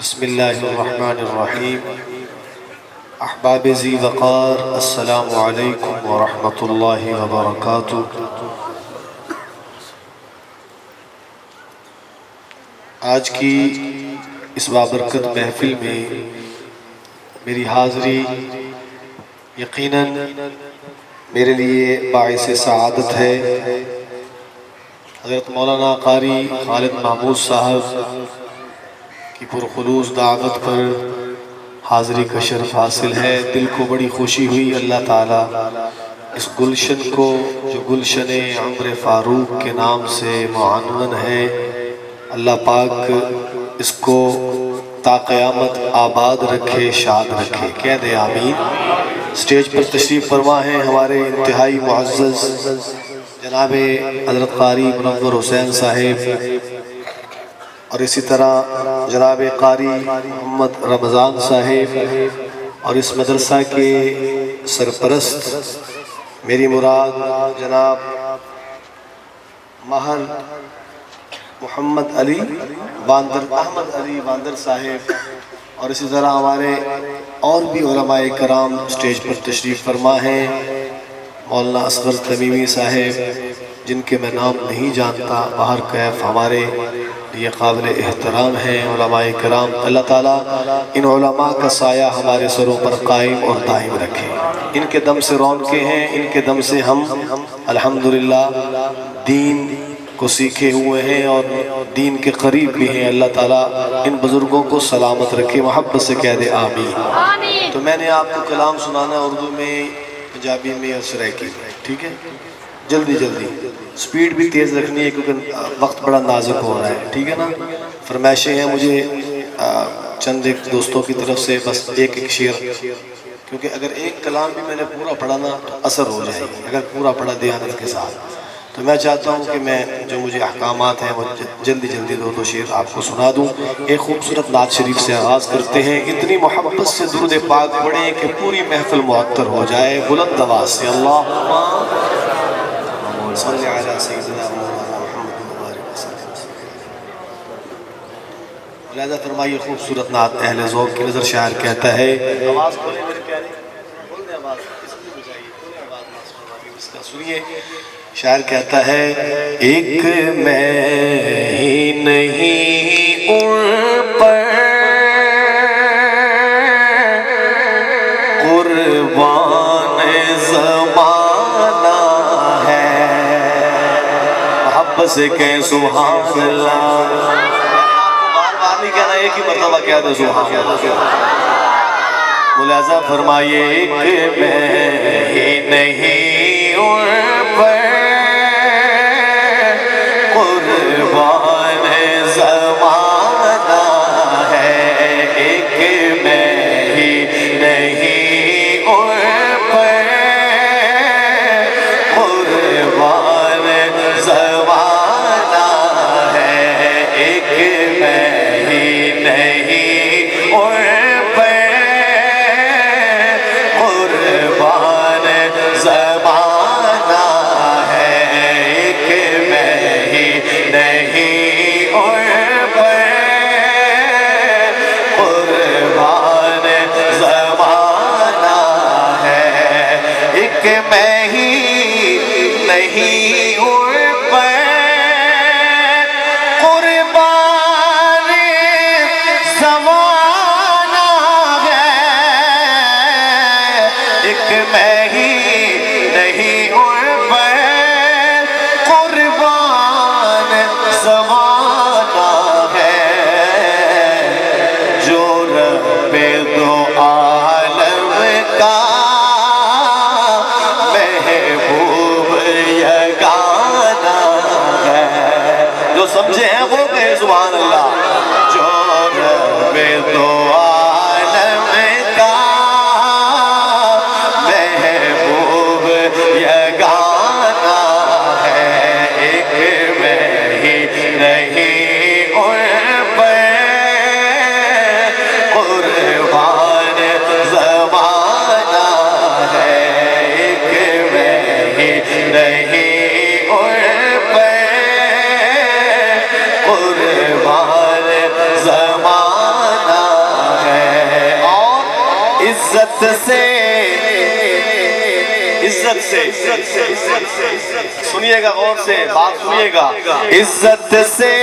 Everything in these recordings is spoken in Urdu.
بسم اللہ الرحمن الرحیم۔ احباب ذی وقار، السلام علیکم ورحمۃ اللہ وبرکاتہ۔ آج کی اس بابرکت محفل میں میری حاضری یقیناً میرے لیے باعث سعادت ہے۔ حضرت مولانا قاری خالد محمود صاحب کی پرخلوص دعوت پر حاضری کا شرف حاصل ہے۔ دل کو بڑی خوشی ہوئی۔ اللہ تعالیٰ اس گلشن کو جو گلشن عمر فاروق کے نام سے معنون ہے، اللہ پاک اس کو تا قیامت آباد رکھے، شاد رکھے۔ کہہ دیں آمین۔ سٹیج پر تشریف فرما ہیں ہمارے انتہائی معزز جناب حضرت قاری منور حسین صاحب، اور اسی طرح جناب قاری محمد رمضان صاحب، اور اس مدرسہ کے سرپرست میری مراد جناب ماہر محمد علی باندر، احمد علی باندر صاحب، اور اسی طرح ہمارے اور بھی علماء کرام سٹیج پر تشریف فرما ہیں۔ مولانا اصغر تمیمی صاحب جن کے میں نام نہیں جانتا، باہر کیف ہمارے یہ قابل احترام ہیں علماء کرام۔ اللہ تعالیٰ ان علماء کا سایہ ہمارے سروں پر قائم اور دائم رکھے۔ ان کے دم سے رونقیں ہیں، ان کے دم سے ہم الحمدللہ دین کو سیکھے ہوئے ہیں اور دین کے قریب بھی ہیں۔ اللہ تعالیٰ ان بزرگوں کو سلامت رکھے۔ محبت سے کہہ دے آمین۔ تو میں نے آپ کو کلام سنانا اردو میں، پنجابی میں اور سرائکی میں، ٹھیک ہے؟ جلدی جلدی، سپیڈ بھی تیز رکھنی ہے کیونکہ وقت بڑا نازک ہو رہا ہے، ٹھیک ہے نا؟ فرمائشیں ہیں مجھے چند ایک دوستوں کی طرف سے، بس ایک شعر، کیونکہ اگر ایک کلام بھی میں نے پورا پڑھا نا تو اثر ہو جائے گی اگر پورا پڑھا دیانت کے ساتھ۔ تو میں چاہتا ہوں کہ میں جو مجھے احکامات ہیں وہ جلدی جلدی دو شعر آپ کو سنا دوں۔ ایک خوبصورت نعت شریف سے آغاز کرتے ہیں۔ اتنی محبت سے درود پاک پڑھیں کہ پوری محفل معطر ہو جائے۔ بلند آواز سے اللہم صلی علی سیدنا محمد وبارک وسلم۔ لہذا فرمائیے خوبصورت نعت اہل ذوق کی نظر شاعر کہتا ہے، آواز کھولیں میرے پیارے، کھول دیں آواز، اس لیے بجائیے، کھولیں آواز ناس فرمائیے اس کا۔ سنیے شاعر کہتا ہے، ایک میں ہی نہیں ان پر قربان زمانہ ہے۔ محبت سے کہیں سبحان اللہ۔ بار بار نہیں کہنا، ایک ہی مرتبہ کہہ دو سبحان اللہ۔ ملاحظہ فرمائیے، ایک میں ہی نہیں ان پر قربان زمانہ ہے، ایک میں ہی نہیں ان پر قربان زمانہ ہے، ایک میں ہی نہیں ان پر قربان زمانہ ہے، عزت سے سنیے گا، غور سے بات سنیے گا، عزت سے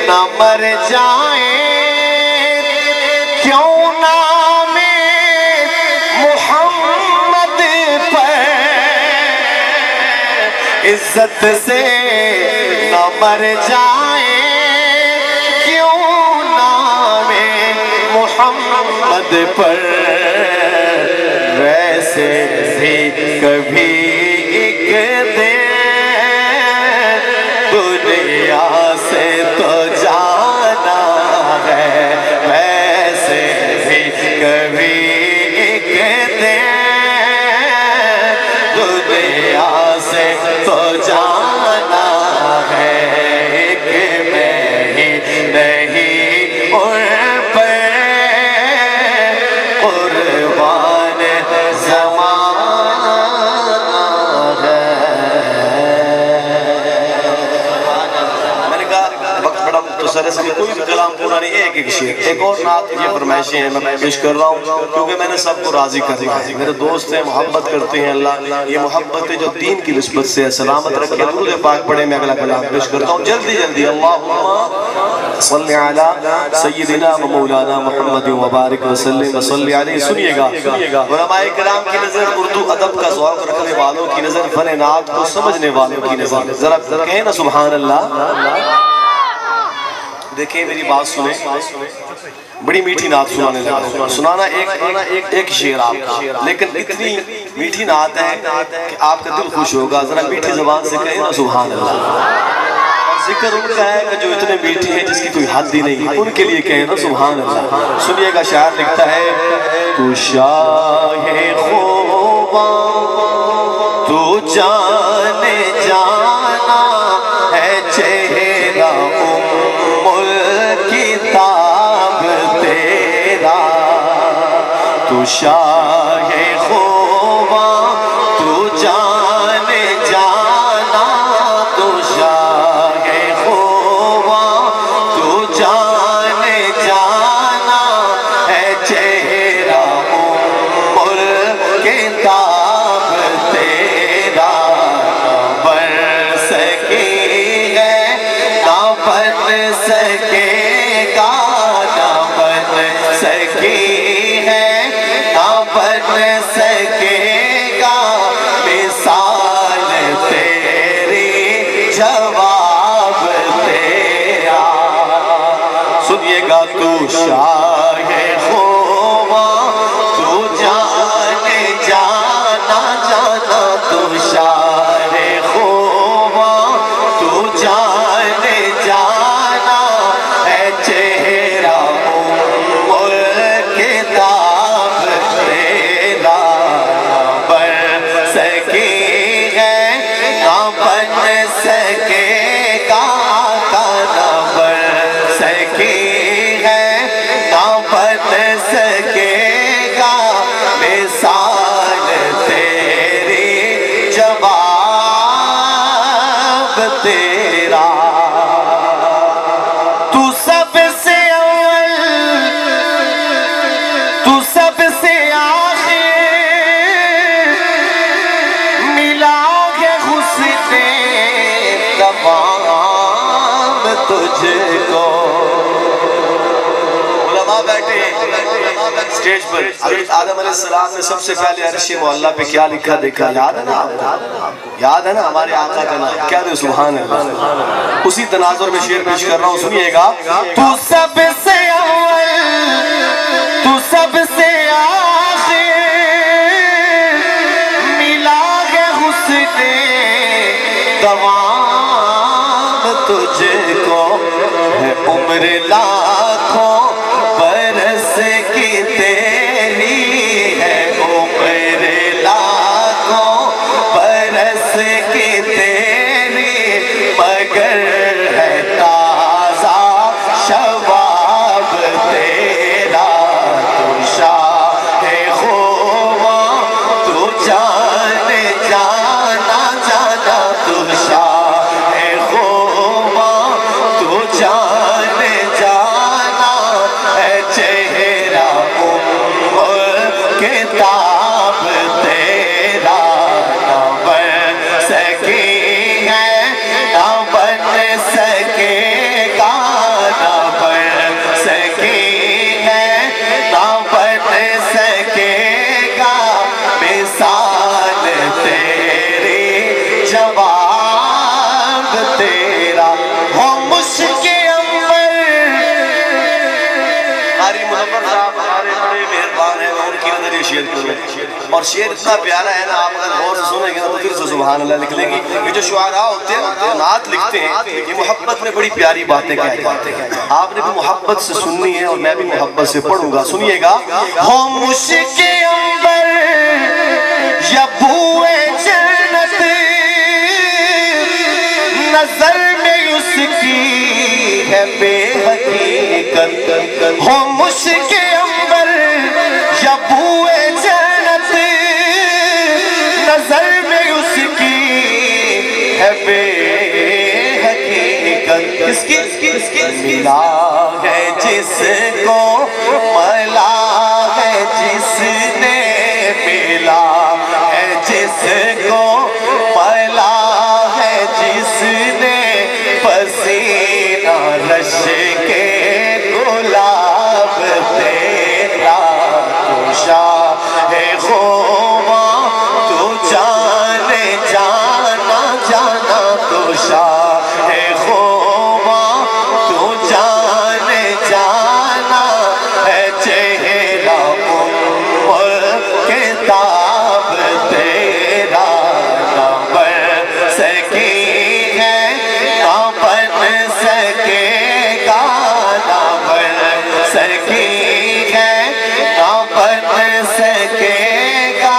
نہ مر جائیں کیوں نام محمد پر، عزت سے نہ مر جائیں کیوں نام محمد پر، ویسے بھی کبھی ایک دن دنیا سے تو جانا ہے، ویسے بھی کبھی ایک دن دنیا سے تو جانا ہے، ایک میں ہی نہیں ان پر قربان زمانہ ہے۔ میں نے کہا وقت بڑا مختصر ہے، کوئی بھی کلام پورا نہیں، ایک شعر، ایک اور نعت یہ فرمائشیں ہیں میں پیش کر رہا ہوں کیونکہ میں نے سب کو راضی کرنا ہے، میرے دوست ہیں، محبت کرتے ہیں، اللہ یہ محبت ہے جو دین کی نسبت سے سلامت رکھے۔ درود پاک پڑھے، میں اگلا کلام پیش کرتا ہوں جلدی جلدی۔ اللہم صلی علی سیدنا و مولانا محمد وبارک وسلم وصلی علیہ۔ سنیے گا، علماء کرام کی نظر، اردو ادب کا ذوق رکھنے والوں کی نظر، فن نعت کو سمجھنے والوں کی نظر، ذرا کہیں نا سبحان اللہ۔ دیکھیں میری بات سنیں، بڑی میٹھی نعت سنانے لگا، سنانا ایک شعر آپ کا، لیکن اتنی میٹھی نعت ہے کہ آپ کا دل خوش ہوگا، ذرا میٹھی زبان سے کہیں نا سبحان اللہ۔ اور ذکر ان کا ہے کہ جو اتنے میٹھی ہیں جس کی کوئی حد ہی نہیں، ان کے لیے کہیں نا سبحان اللہ۔ سنیے گا، شاعر لکھتا ہے، تو شاہ خوباں تو جان جانا ہے، چہرہ کتاب تیرا، تو شاہ خوباں تو جان جانا، تو شاہ خوباں تو جان جانا ہے، چہرہ کتاب تیرا، بن سکی ہے نہ بن سکے گا، نہ بن سکی ہے نہ بن سکے گا، مثال تیری جواب تیرا۔ سنیے گا، تو شاہ خوباں تو جان جانا جانا، تو شاہ خوباں تو جان جانا ہے، چہرہ کتاب تیرا، بن سکی ہے نہ بن سکے گا، نہ بن سکی ہے نہ بن سکے گا، مثال تیری جواب تیرا، تو سب سے اول تو سب سے آخر، ملا ہے حسن تمام تجھ کو۔ علماء بیٹھے اسٹیج پر، حضرت آدم علیہ السلام نے سب سے پہلے عرش معلیٰ پہ کیا لکھا دیکھا، یاد ہے نا آپ کو؟ یاد ہے نا ہمارے آقا کا نام کیا دے، سبحان اللہ۔ اسی تناظر میں شعر پیش کر رہا ہوں، سنیے گا، تو سب سے اول تو سب سے آخر، ملا ہے حسن تمام تجھ کو، ہے عمر لاکھوں برس کی تیری، ہے عمر لاکھوں برس کی تیری، مگر ہے تازہ شباب کی نظر یہ شعر کرو، اور شعر اتنا پیارا ہے نا، آپ اگر غور سے سنیں گے نا تو پھر سے سبحان اللہ لکھ لیں گے. یہ جو شعراء ہوتے ہیں جو نعت لکھتے ہیں یہ محبت میں بڑی پیاری باتیں کہتے ہیں. آپ نے بھی محبت سے سننی ہے اور میں بھی محبت سے پڑھوں گا. سنیے گا. ہو مشک عنبر یا بوئے جنت نظر میں اس کی ہے بے حقیقت. ہو مشک عنبر یا بوئے جنت نظر میں اس کی ہے بے حقیقت. کس کی ملا ہے جس کو ملا ہے جس نے ملا ہے جس کو ملا ہے جس نے پسینہ رش کے گلاب تیرا تو شاہ خوباں تو جانے جانا جانا تو شاہ خوباں تو جانے جانا ہے چہرہ کتاب تیرا نہ بن سکی ہے نہ بن سکے گا نہ بن سکی ہے نہ بن سکے گا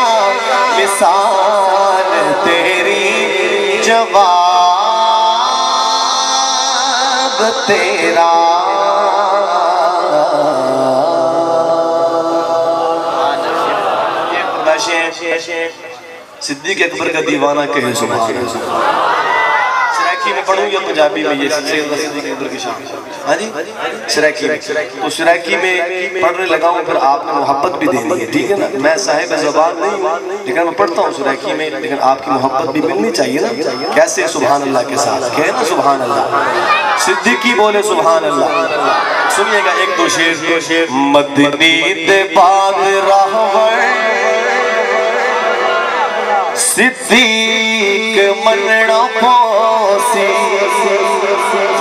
مثال تیری جواب تیرا. صدیق اکبر کا دیوانہ کہے سبحان اللہ. سرائکی میں پڑھوں یا پنجابی میں؟ یہ صدیق اکبر کی شان. ہاں جی سرائکی میں. تو سرائکی میں پڑھنے لگا ہوں پھر آپ نے محبت بھی دینی ہے. ٹھیک ہے نا؟ میں صاحب زبان نہیں ہوں لیکن میں پڑھتا ہوں سرائکی میں، لیکن آپ کی محبت بھی ملنی چاہیے نا. کیسے؟ سبحان اللہ کے ساتھ کہے نا سبحان اللہ. صدیقی بولے سبحان اللہ. سنیے گا ایک دو شعر. مدنی دے بعد راہور صدیق مننا پوسی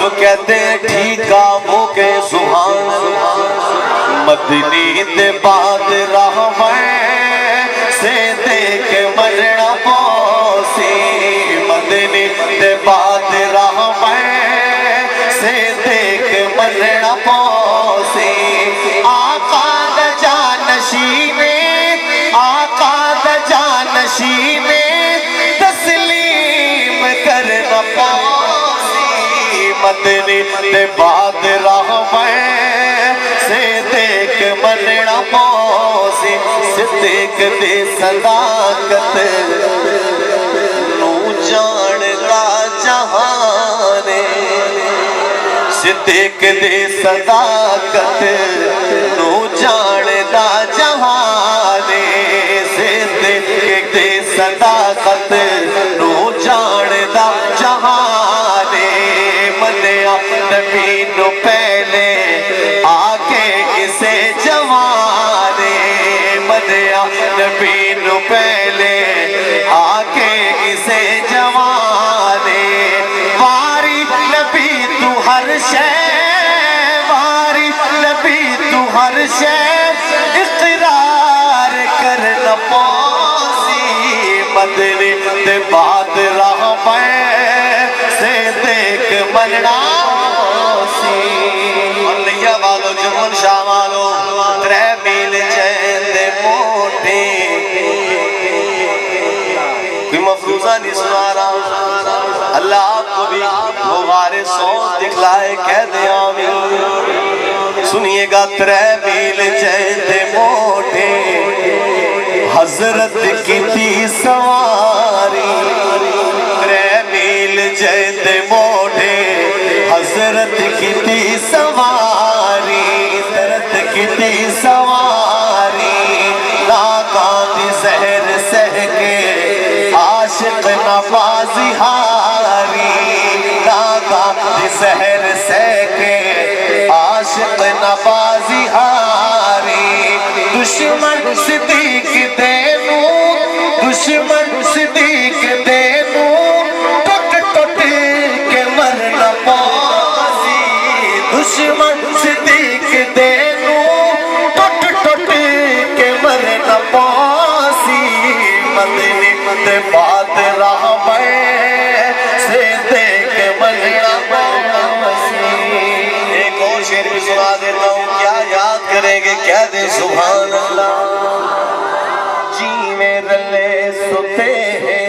جو کہتے ہیں ٹھیکا وہ کہ سبحان. مدنی دے بعد راہور صدیق مننا پوسی مدنی دے بعد راہور صدیق مننا پوسی. آقا دا جانشین آقا دا جانشین تسلیم کرنا پوسی. مدنی دے بعد راہور صدیق مننا پوسی. صدیق دے صداقت نو جاندا جہان. صدیق دے صداقت نو جاندا جہان. صدیق دے صداقت نو جاندا جہان. منیا نبی نو پہلے آ کے اسے جوان. منیا نبی نو پہلے آ کے اسے جوان. واری نبی تو ہر شے واری نبی تو ہر شے اقرار کرنا پوسی. مدنی دے بعد راہور صدیق مننا پوسی. اور لیا والو جمن شاہ والو ترے میل چین دے موٹے کوئی مفروضہ نہیں سنا رہا. اللہ آپ کو بھی وہ غار صوت دکھلائے کہہ دے آمین. سنیے گا. ترے میل چین دے موٹے حضرت کی تھی سواری. ترے میل چین دے موٹے حضرت کی تھی سواری. حضرت کی تھی سواری. ناکان دی زہر سہ کے عاشق نوازی ہاری. ناکان دی زہر سہ کے عاشق نوازی ہاری. دشمن صدیق دینو دشمن صدیق دینو ٹوٹ ٹوٹ کے مرنا پوسی. دشمن صدیق دینو ٹوٹ ٹوٹ کے مرنا جاؤ کیا یاد کریں گے کہہ دیں سبحان اللہ جی میں رلے سوتے ہیں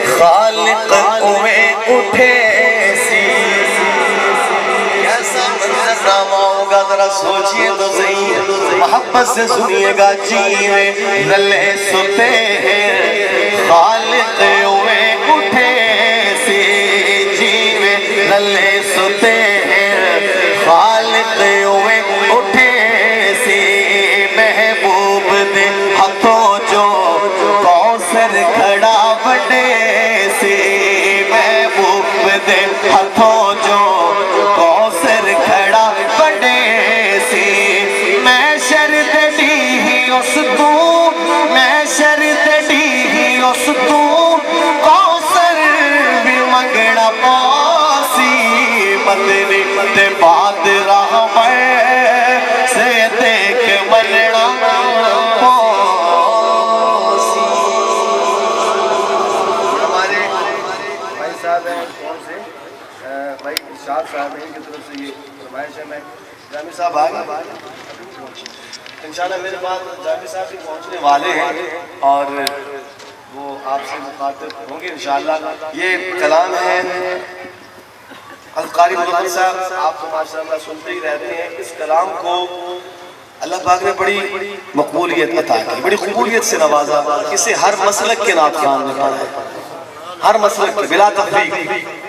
خالق اوے اٹھے سی ایسا منظرنامہ ہوگا ذرا سوچئے تو صحیح محبت سے سنیے گا جی میں رلے سوتے ہیں خالق اوے اٹھے سی جی میں رلے سوتے ہیں خالق اوے اٹھے سی محبوب دے ہاتھوں جو کوثر کھڑا بڑے سی محبوب دے ہاتھوں جو کوثر کھڑا بڑے سی میں شرط دی ہی اس تو میں شرط دی ہی اس تو کوثر بھی منگڑا پاسی مدنی تے بعد راہ میں سے دیکھ ملنا پاسی ہمارے بھائی صاحب ہیں کون سے بھائی ارشاد صاحب ہیں کی طرف سے یہ فرمائش ہے میں جامی صاحب آگے انشاءاللہ میرے بعد جامی صاحب بھی پہنچنے والے ہیں اور وہ آپ سے مخاطب ہوں گے انشاءاللہ یہ کلام ہے القاری مدن صاحب آپ تو ماشاءاللہ سنتے ہی رہتے ہیں اس کلام کو اللہ پاک نے بڑی مقبولیت عطا کی بڑی قبولیت سے نوازا اسے ہر مسلک کے نعت خوان نے پڑھا ہے ہر مسلک کے بلا تفریق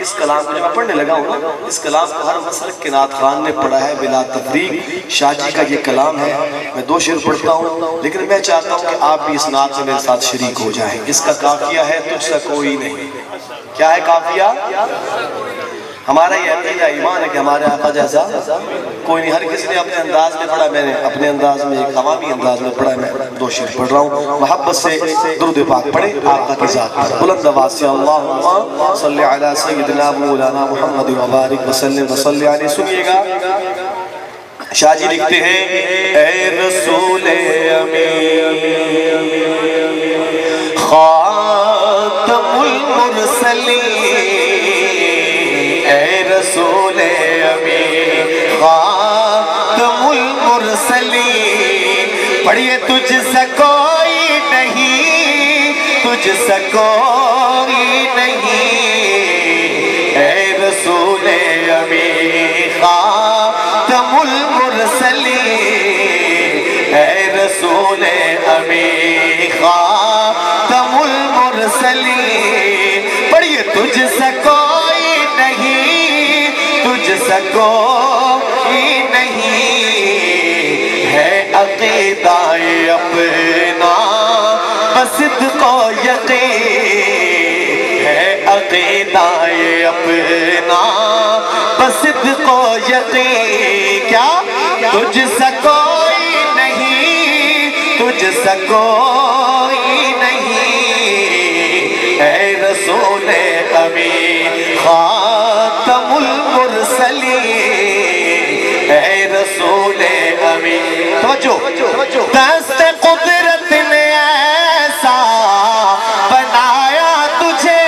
اس کلام کو جب میں پڑھنے لگا ہوں اس کلام کو ہر مسلک کے نعت خوان نے پڑھا ہے بلا تفریق شاہ جی کا یہ کلام ہے میں 2 شعر پڑھتا ہوں لیکن میں چاہتا ہوں کہ آپ بھی اس نعت میں میرے ساتھ شریک ہو جائیں اس کا قافیہ ہے تجھ سا کوئی نہیں کیا ہے قافیہ ہمارا یہ عقیدہ ایمان ہے کہ ہمارے آقا جیسا کوئی نہیں ہر کسی نے اپنے انداز میں پڑھا میں نے اپنے انداز میں ایک عوامی انداز میں پڑھا میں 2 شعر پڑھ رہا ہوں محبت سے درود پاک پڑھیں آقا کی ذات پر بلند آواز سے اللہم صلی علی سیدنا مولانا محمد وبارک وسلم وصلی علیہ سنیے گا شاہ جی لکھتے ہیں اے رسول امین خاتم المرسلین اے رسول امین خاتم المرسلین پڑھئے تجھ سے کوئی نہیں تجھ سے کوئی نہیں اے رسول امین خاتم المرسلین اے رسول امین خاتم المرسلین پڑھئے تجھ سے کوئی نہیں تجھ سے کوئی نہیں ہے عقیدہ اپنا بصدق و یقین ہے عقیدہ اپنا بصدق و یقین کیا تجھ سے کوئی نہیں تجھ سے کوئی نہیں اے رسول امین خاتم المرسلین اے رسول امین توجہ دست قدرت نے ایسا بنایا تجھے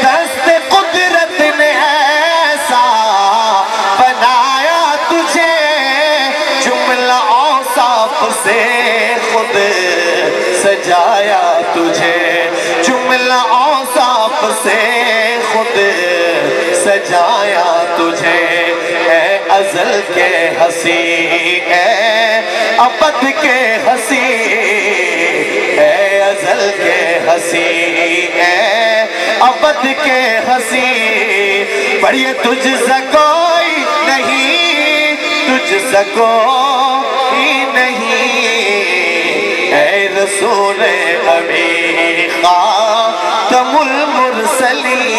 دست قدرت نے ایسا بنایا تجھے جملہ اوصاف سے خود سجایا تجھے جملہ اوصاف سے خود سجایا تجھے اے ازل کے ہنسی اے ابد کے ہنسی اے ازل کے ہنسی اے ابد کے ہنسی پڑھئے تجھ سے کوئی نہیں تجھ سے کوئی نہیں اے رسول امین خاتم المرسلین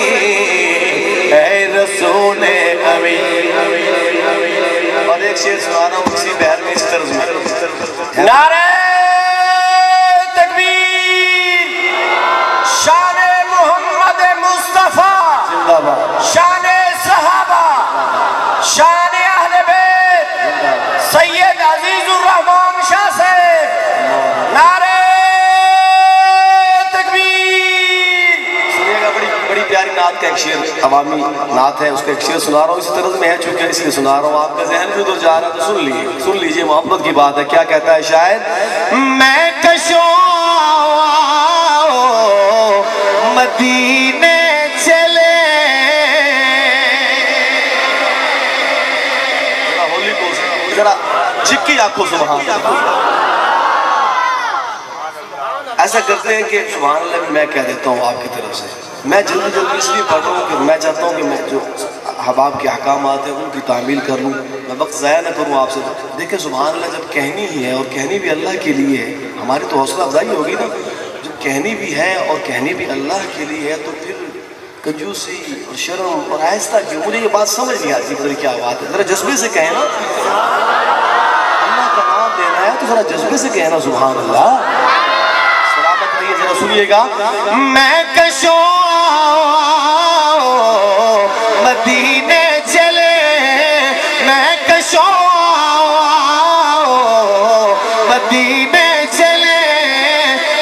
اے رسول امین اور ایک شعر سنا رہا ہوں اسی بہر میں اس طرز میں نعرہ تکبیر شان محمد مصطفیٰ زندہ باد شان صحابہ شان اہل بیت سید عزیز الرحمن شاہ صاحب نعرہ تکبیر سنیے گا بڑی پیاری نعت آیت کا ایک شعر عوامی نعت ہے، اس کا ایک شعر سنا رہا ہوں، اسی طرح میں ہے چونکہ اس لیے سنا رہا ہوں، آپ کا ذہن بھی ادھر جا رہا ہے تو سن لیجئے، محبت کی بات ہے۔ کیا کہتا ہے شاید؟ میں کشوں مدینے چلے، ذرا جھکی آنکھوں سبحان اللہ، ایسا کرتے ہیں کہ سبحان اللہ بھی میں کہہ دیتا ہوں آپ کی طرف سے۔ میں جلدی جلدی اس لیے پڑھ رہا ہوں کہ میں چاہتا ہوں کہ میں جو احباب کے احکامات ہیں ان کی تعمیل کر لوں، میں وقت ضائع نہ کروں آپ سے۔ دیکھیں سبحان اللہ جب کہنی ہی ہے اور کہنی بھی اللہ کے لیے ہے، ہماری تو حوصلہ افزائی ہوگی نا، جب کہنی بھی ہے اور کہنی بھی اللہ کے لیے ہے تو پھر کنجوسی اور شرم اور آہستہ کی، مجھے یہ بات سمجھ نہیں آتی پتہ کیا بات ہے، ذرا جذبے سے کہیں نا، اللہ کا نام دینا ہے تو ذرا جذبے سے کہنا سبحان اللہ۔ سلامت رہیے، ذرا سنیے گا۔ میں کشوں مدینے چلے، میں کشوں مدینے چلے،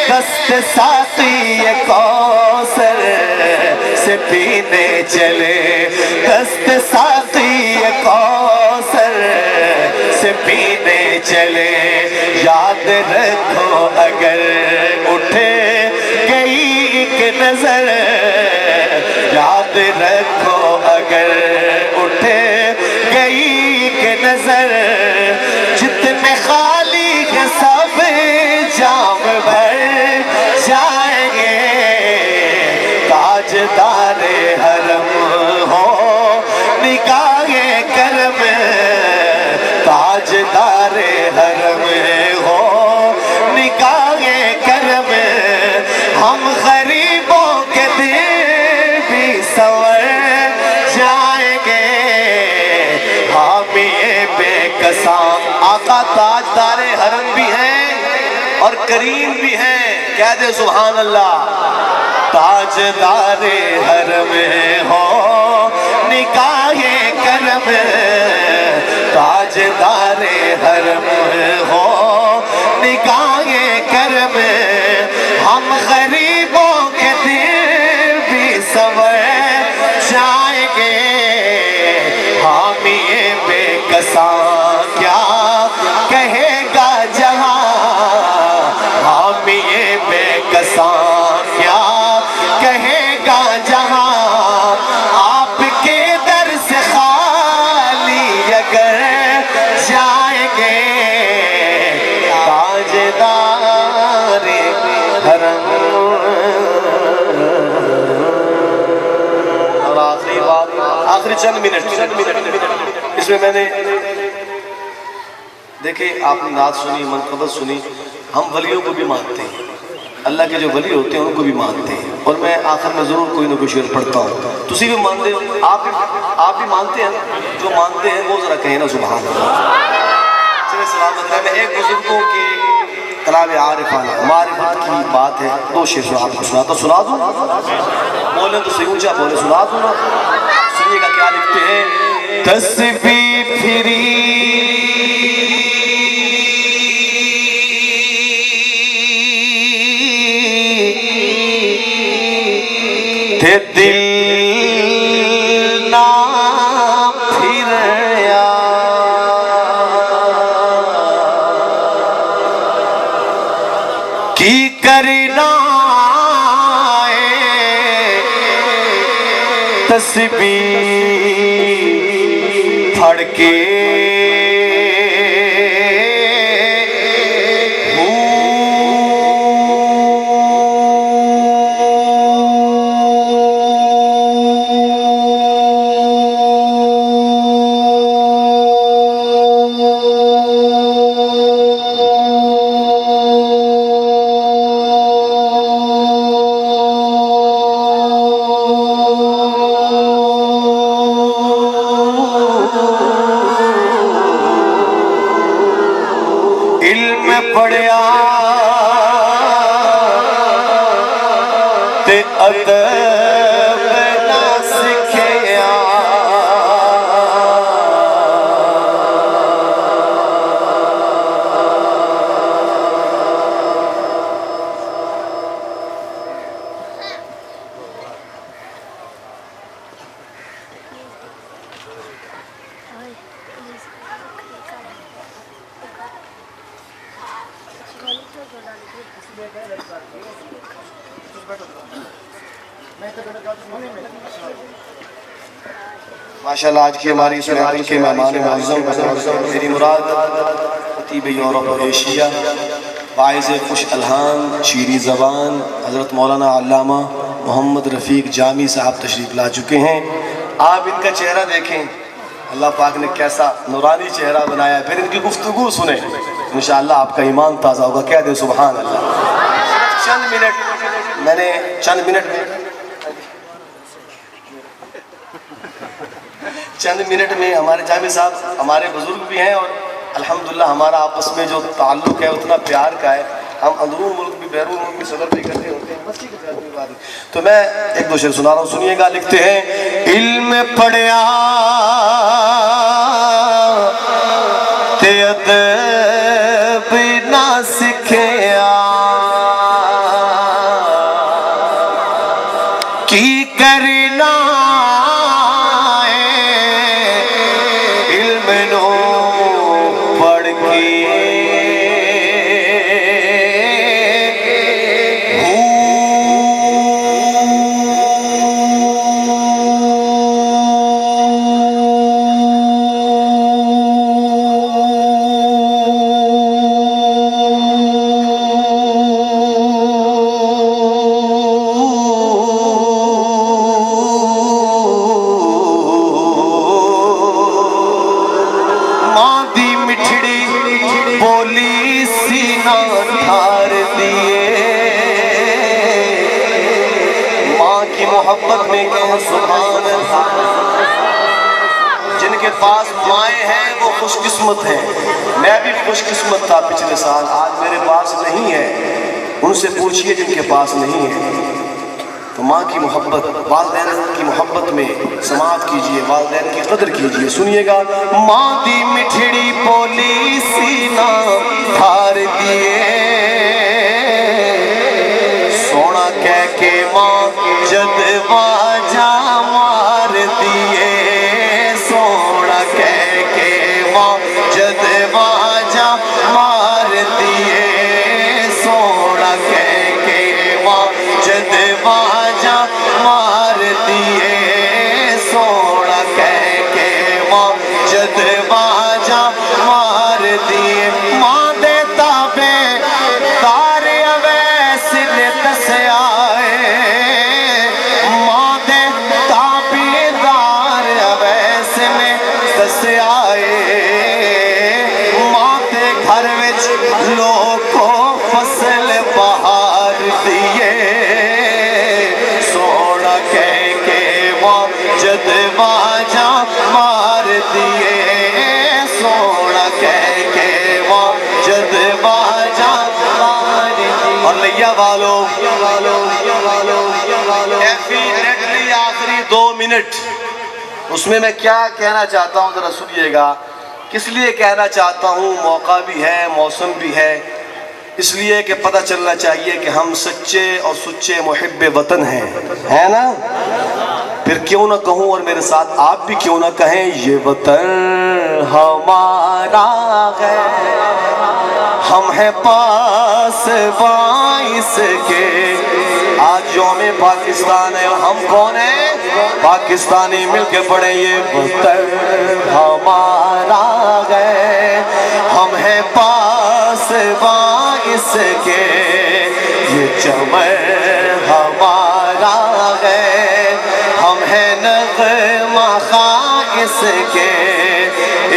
دست ساقی کوثر سے پینے چلے، دست ساقی کوثر سے پینے چلے، یاد رکھو اگر اٹھے گئی ایک نظر، یاد رکھو اگر اٹھے گئی ایک نظر، جتنے خالی کے سب جام بھر جائیں گے، تاجدار حرم ہو نگاہ کرم، تاجدار حرم ہو نگاہ کرم، ہم غریبوں کے دل بھی سنور جائیں گے، حامی بے کساں آقا تاجدار حرم بھی ہیں اور کریم بھی ہیں، کہہ دے سبحان اللہ۔ تاجدار حرم ہو نگاہ کرم، تاجدار حرم ہو نگاہ کرم، ہم غریبوں کے دل بھی سنور جائیں گے، حامی بے کساں کیا کہے گا جہاں، حامی بے کساں کیا کہے گا جہاں، آپ کے در سے خالی اگر جائیں گے، تاجدار حرم۔ اور آخری بات، آخری چند منٹ اس میں نے دیکھیں آپ نے نعت سنی، منقبت سنی، ہم ولیوں کو بھی مانتے ہیں، اللہ کے جو ولی ہوتے ہیں ان کو بھی مانتے ہیں، اور میں آخر میں ضرور کوئی نہ کوئی شعر پڑھتا ہوں، تسی بھی مانتے ہو، آپ بھی مانتے ہیں، جو مانتے ہیں وہ ذرا کہیں نا سبحان اللہ۔ چلے سلامت رہے، میں ایک بزرگوں کی کلام عارفانہ معرفت کی بات ہے، دو شعر آپ کو سنا دوں، بولیں تو صحیح اونچا بولیں، سنا دوں نا، سنیے گا کیا لکھتے ہیں۔ تسبیح پھری تھے دل نہ پھریا، کی کرنا تسبیح پھڑ کے پڑھیا تے ادب نہ سکھیا، ماشاءاللہ آج کی ہماری اس محفل کے مہمان معظم میری مراد خطیب یورپ ایشیا باعث خوش الحان شیریں زبان حضرت مولانا علامہ محمد رفیق جامی صاحب تشریف لا چکے ہیں. آپ ان کا چہرہ دیکھیں، اللہ پاک نے کیسا نورانی چہرہ بنایا ہے. پھر ان کی گفتگو سنیں، انشاءاللہ آپ کا ایمان تازہ ہوگا. کہہ دیں سبحان اللہ. چند منٹ میں ہمارے جامی صاحب ہمارے بزرگ بھی ہیں، اور الحمدللہ ہمارا آپس میں جو تعلق ہے اتنا پیار کا ہے. ہم اندرون ملک بھی بیرون ملک بھی صدر بھی کرتے ہوتے ہیں. بچی کے پیار میں بات ہے تو میں ایک دو شعر سنا رہا ہوں، سنیے گا. لکھتے ہیں علم پڑھیا تے ادب نہ سکھیا کی کرنا محبت میں کہیں سبحان اللہ. جن کے پاس مائیں ہیں وہ خوش قسمت ہیں. میں بھی خوش قسمت تھا پچھلے سال، آج میرے پاس نہیں ہے. ان سے پوچھئے جن کے پاس نہیں ہے. تو ماں کی محبت، والدین کی محبت میں سماعت کیجئے، والدین کی قدر کیجئے. سنیے گا. ماں دی مٹھڑی بولی سینہ دھار دیے سونا کہہ کے ماں جد واجہ مار دیے سونا کہہ کے ماں جد واجہ مار دیے سونا کہہ کے ماں جد واجہ مار دیے سونا کہہ کے ماں جد واجہ مار دیے. ماں دے تابے دار اویس نے دسیا گھر وچ لوگوں فصل بہار دیے سونا کہہ کے ماں جد واجہ مار دیے سونا کہہ کے ماں جد واجہ مار دیے. اور لیا والو ڈیفینیٹلی آخری 2 منٹ اس میں کیا کہنا چاہتا ہوں ذرا سنیے گا. کس لیے کہنا چاہتا ہوں، موقع بھی ہے، موسم بھی ہے، اس لیے کہ پتہ چلنا چاہیے کہ ہم سچے اور سچے محب وطن ہیں، ہے نا؟ پھر کیوں نہ کہوں اور میرے ساتھ آپ بھی کیوں نہ کہیں، یہ وطن ہمارا ہے، ہم ہیں پاس باعث کے. آج یوم پاکستان ہے، ہم کون ہیں؟ پاکستانی مل کے پڑھیں یہ وطن ہمارا ہے، ہم ہیں پاس باعث کے یہ چمن ہمارا ہے، ہم ہیں نغمہ خائص کے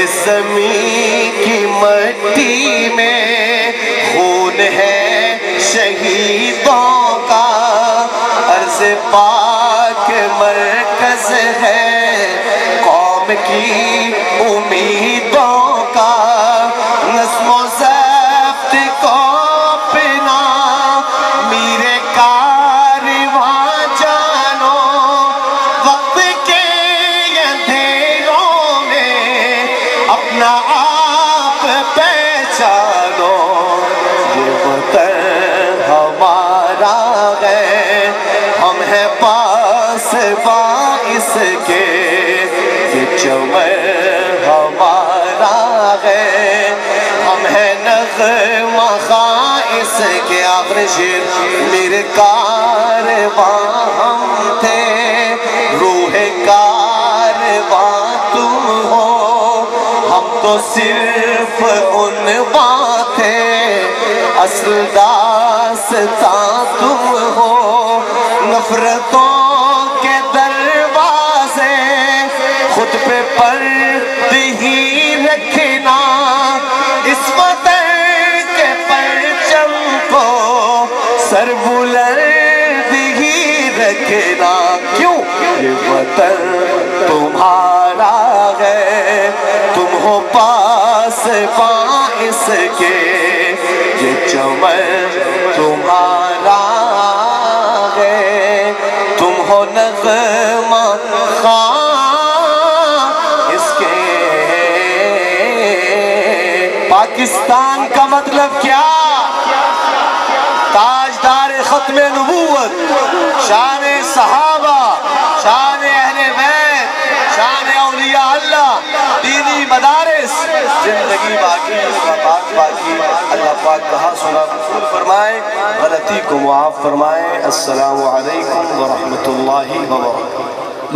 اس زمین کی مٹی میں خون ہے شہیدوں کا عرض پاک مرکز ہے قوم کی امیدوں کا. نظم و ضبط کو اپنا میرے کارواں جانو وقت کے اندھیروں میں اپنا آپ پہچانو. یہ وطن ہمارا ہے، ہم ہیں پاس باعث کے یہ چمن ہمارا ہے، ہم ہیں نغمہ خائص کے آخری شیر میرے کارواں ہم تھے روح کارواں تم ہو ہم تو صرف عنواں تھے اصل داستاں تم ہو نفرتوں کے دروازے خود پہ پرد ہی رکھنا اس وطن کے پرچم کو سر بلند ہی رکھنا کیوں یہ وطن تمہارا ہے تم ہو پاس اس کے یہ چمن تمہارا ہے تم ہو نغمہ خواں اس کے پاکستان کا مطلب کیا تاجدار ختم نبوت شان صحابہ شان اہل بیت شان اولیاء اللہ دینی مدارس زندگی باقی وفات باقی اللہ پاک کہا سنا قبول فرمائے غلطی کو معاف فرمائے السلام علیکم ورحمۃ اللہ وبرکاتہ